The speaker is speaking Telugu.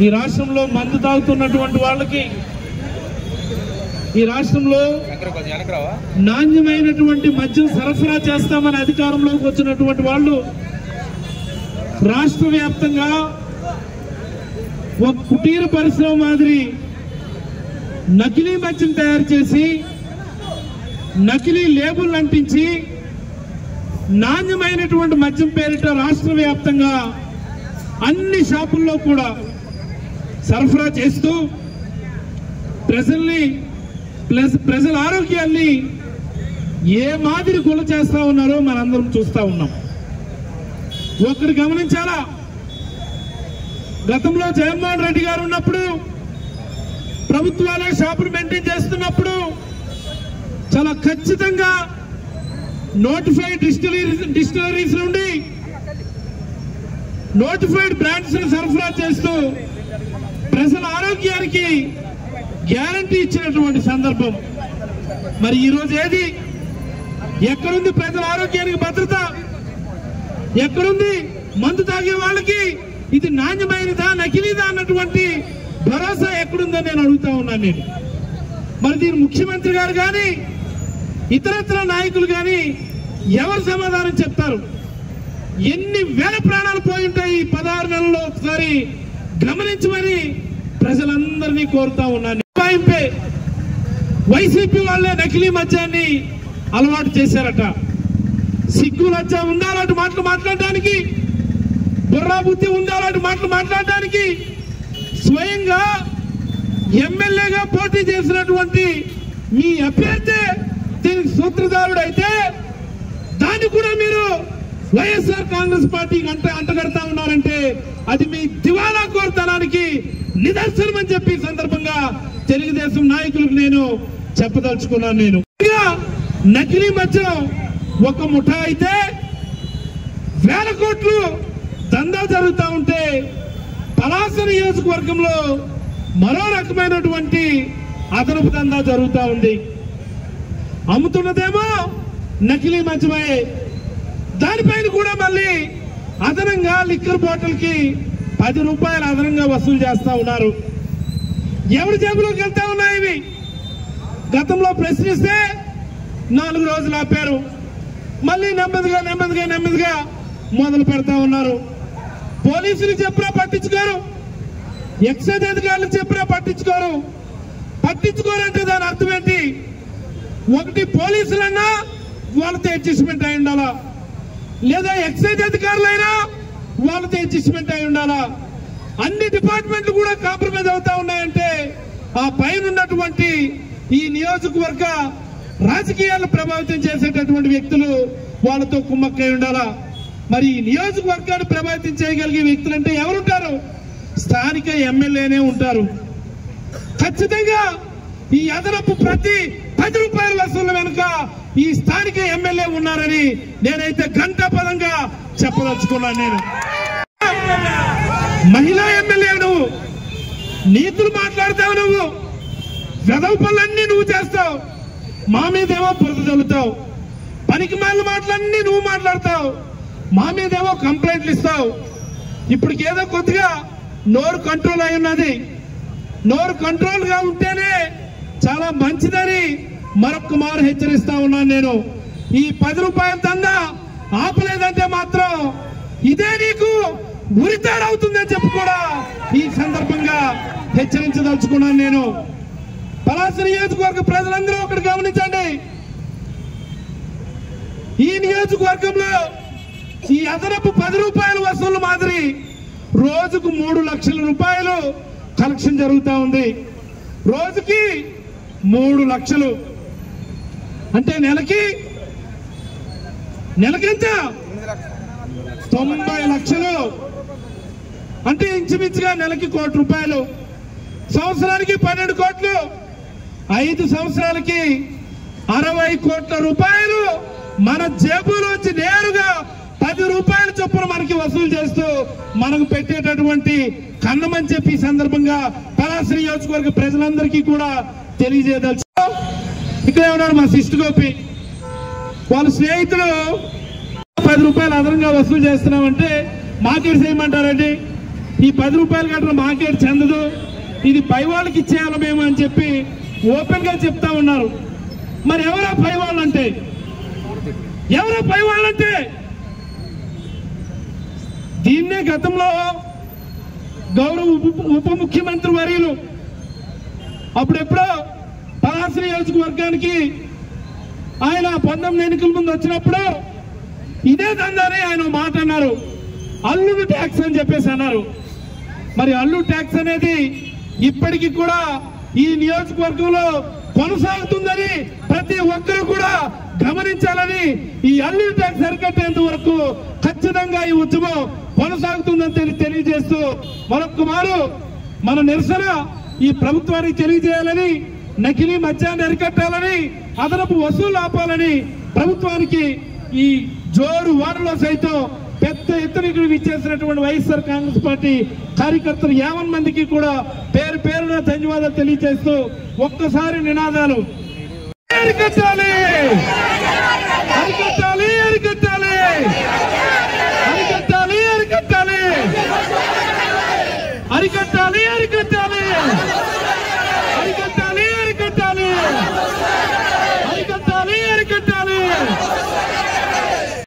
ఈ రాష్ట్రంలో మందు తాగుతున్నటువంటి వాళ్ళకి, ఈ రాష్ట్రంలో నాణ్యమైనటువంటి మద్యం సరఫరా చేస్తామని అధికారంలోకి వచ్చినటువంటి వాళ్ళు రాష్ట్ర వ్యాప్తంగా ఒక కుటీర పరిశ్రమ మాదిరి నకిలీ మద్యం తయారు చేసి, నకిలీ లేబుల్ అంటించి, నాణ్యమైనటువంటి మద్యం పేరిట రాష్ట్ర వ్యాప్తంగా అన్ని షాపుల్లో కూడా సరఫరా చేస్తూ ప్రజల ఆరోగ్యాన్ని ఏ మాదిరి గుల చేస్తా ఉన్నారో మనందరం చూస్తా ఉన్నాం. ఒకటి గమనించాలా, గతంలో జగన్మోహన్ రెడ్డి గారు ఉన్నప్పుడు ప్రభుత్వాలే షాపులు మెయింటైన్ చేస్తున్నప్పుడు చాలా ఖచ్చితంగా నోటిఫైడ్ డిస్టిలరీస్ నుండి నోటిఫైడ్ బ్రాండ్స్ ను సరఫరా చేస్తూ ప్రజల ఆరోగ్యానికి గ్యారంటీ ఇచ్చినటువంటి సందర్భం. మరి ఈరోజు ఏది, ఎక్కడుంది ప్రజల ఆరోగ్యానికి భద్రత? ఎక్కడుంది మందు తాగే వాళ్ళకి ఇది నాణ్యమైనదా నకిలీదా అన్నటువంటి భరోసా ఎక్కడుందని నేను అడుగుతా ఉన్నాను. మరి దీని ముఖ్యమంత్రి గారు కానీ ఇతరత్ర నాయకులు కానీ ఎవరు సమాధానం చెప్తారు? ఎన్ని వేల ప్రాణాలు పోయి ఉంటాయి ఈ 16 నెలల్లో ఒకసారి గమనించమని ప్రజలందరినీ కోరుతా ఉన్నాను. వైసీపీ వాళ్ళే నకిలీ మద్యాన్ని అలవాటు చేశారట. సిగ్గు లజ్జ ఉండాలంటే మాటలు మాట్లాడడానికి, బుర్రా బుద్ధి ఉండాలంటే మాటలు మాట్లాడడానికి స్వయంగా ఎమ్మెల్యేగా పోటీ చేసినటువంటి మీ అభ్యర్థి దీనికి సూత్రధారుడైతే దాన్ని కూడా మీరు వైఎస్ఆర్ కాంగ్రెస్ పార్టీకి అంటగడతా ఉన్నారంటే అది మీ దివాలా కోరుతనానికి నిదర్శనం అని చెప్పి సందర్భంగా తెలుగుదేశం నాయకులకు నేను చెప్పదలుచుకున్నాను. నకిలీ మద్యం ఒక ముఠా అయితే వేల కోట్లు దందా జరుగుతూ ఉంటే పలాస నియోజకవర్గంలో మరో రకమైనటువంటి అదనపు దందా జరుగుతూ ఉంది. అమ్ముతున్నదేమో నకిలీ మద్యమే, దానిపైన కూడా మళ్ళీ అదనంగా లిక్కర్ బాటిల్ కి 10 రూపాయలు అదనంగా వసూలు చేస్తా ఉన్నారు. ఎవరి జేబులోకి వెళ్తా ఉన్నాయి ఇవి? గతంలో ప్రశ్నిస్తే 4 రోజులు ఆపారు, మళ్ళీ నెమ్మదిగా మొదలు పెడతా ఉన్నారు. పోలీసులు చెప్పినా పట్టించుకోరు, ఎక్సైజ్ అధికారులు చెప్పినా పట్టించుకోరంటే దాని అర్థం ఏంటి? ఒకటి పోలీసులన్నా వాళ్ళతో అడ్జస్ట్మెంట్ అయి ఉండాలా, లేదా ఎక్సైజ్ అధికారులైనా వాళ్ళతో అడ్జస్ట్మెంట్ అయి ఉండాలా. అన్ని డిపార్ట్మెంట్లు కూడా కాంప్రమైజ్ అవుతా ఉన్నాయంటే ఆ పైన ఉన్నటువంటి ఈ నియోజకవర్గ రాజకీయాలను ప్రభావితం చేసేటటువంటి వ్యక్తులు వాళ్ళతో కుమ్మక్కై ఉండాలా. మరి ఈ నియోజకవర్గాన్ని ప్రభావితం చేయగలిగే వ్యక్తులు అంటే ఎవరుంటారు? స్థానిక ఎమ్మెల్యేనే ఉంటారు. ఖచ్చితంగా ఈ అదనపు ప్రతి 10 రూపాయల వసూళ్ల వెనుక ఈ స్థానిక ఎమ్మెల్యే ఉన్నారని నేనైతే ఘంటాపదంగా చెప్పదలుచుకున్నాను. నేను మహిళా ఎమ్మెల్యే, నువ్వు నీతులు మాట్లాడతావు, నువ్వు వెధవ పనులన్నీ నువ్వు చేస్తావు, మా మీదేమో బురద చల్లుతావు, పనికి మాలిన మాటలన్నీ నువ్వు మాట్లాడతావు, మా మీదేమో కంప్లైంట్లు ఇస్తావు. ఇప్పటికేదో కొద్దిగా నోరు కంట్రోల్ అయి ఉన్నది. నోరు కంట్రోల్ గా ఉంటేనే చాలా మంచిదని మరొక్క మారు హెచ్చరిస్తా ఉన్నాను. నేను ఈ 10 రూపాయల దందా ఆపలేదంటే మాత్రం ఇదే నీకు ఉరితాడవుతుందని చెప్పి కూడా ఈ సందర్భంగా హెచ్చరించదలుచుకున్నాను. నేను పలాస నియోజకవర్గ ప్రజలందరూ ఒకటి గమనించండి, ఈ నియోజకవర్గంలో ఈ అదనపు 10 రూపాయల వసూలు మాదిరి రోజుకు 3 లక్షల రూపాయలు కలెక్షన్ జరుగుతూ ఉంది. రోజుకి 3 లక్షలు అంటే నెలకి ఎంత? 90 లక్షలు అంటే ఇంచుమించుగా నెలకి 1 కోటి రూపాయలు, సంవత్సరానికి 12 కోట్లు, 5 సంవత్సరాలకి 60 కోట్ల రూపాయలు మన జేబులోంచి నేరుగా 10 రూపాయల చొప్పున మనకి వసూలు చేస్తూ మనకు పెట్టేటటువంటి కన్నమని చెప్పి ఈ సందర్భంగా పలాస నియోజకవర్గ ప్రజలందరికీ కూడా తెలియజేయదలుచు. ఇక్కడే ఉన్నాడు మా సిస్టర్ గోపి, వాళ్ళ స్నేహితులు 10 రూపాయలు అదనంగా వసూలు చేస్తున్నామంటే మాకేం చేయమంటారండి? ఈ 10 రూపాయలు కట్టిన మాకేట్ చెందదు, ఇది పై వాళ్ళకి ఇచ్చేయాలి మేము అని చెప్పి ఓపెన్ గా చెప్తా ఉన్నారు. మరి ఎవరా పై వాళ్ళంటే? ఎవరా పై వాళ్ళంటే? దీన్నే గతంలో గౌరవ ఉప ముఖ్యమంత్రి వర్యులు అప్పుడెప్పుడో పలాస నియోజకవర్గానికి ఆయన 19 ఎన్నికల ముందు వచ్చినప్పుడు ఇదే దందానే ఆయన మాట అన్నారు, అల్లుడు ట్యాక్స్ అని చెప్పేసి అన్నారు. మరి అల్లు ట్యాక్స్ అనేది ఇప్పటికీ కూడా ఈ నియోజకవర్గంలో కొనసాగుతుందని ప్రతి ఒక్కరూ కూడా గమనించాలని, ఈ అల్లు ట్యాక్స్ అరికట్టేంత వరకు ఖచ్చితంగా ఈ ఉద్యమం కొనసాగుతుందని తెలియజేస్తూ మరొక మారు మన నిరసన ఈ ప్రభుత్వానికి తెలియజేయాలని, నకిలీ మద్యాన్ని అరికట్టాలని, అదనపు వసూలు ఆపాలని ప్రభుత్వానికి ఈ జోరు వారిలో సైతం పెద్ద ఎత్తున ఇక్కడ విచ్చేసినటువంటి వైఎస్ఆర్ కాంగ్రెస్ పార్టీ కార్యకర్తలు 50 మందికి కూడా పేరు పేరున ధన్యవాదాలు తెలియజేస్తూ ఒక్కసారి నినాదాలు అరికట్టాలి, అరికట్టాలి, అరికట్టాలి, అరికట్టాలి, అరికట్టాలి, అరికట్టాలి.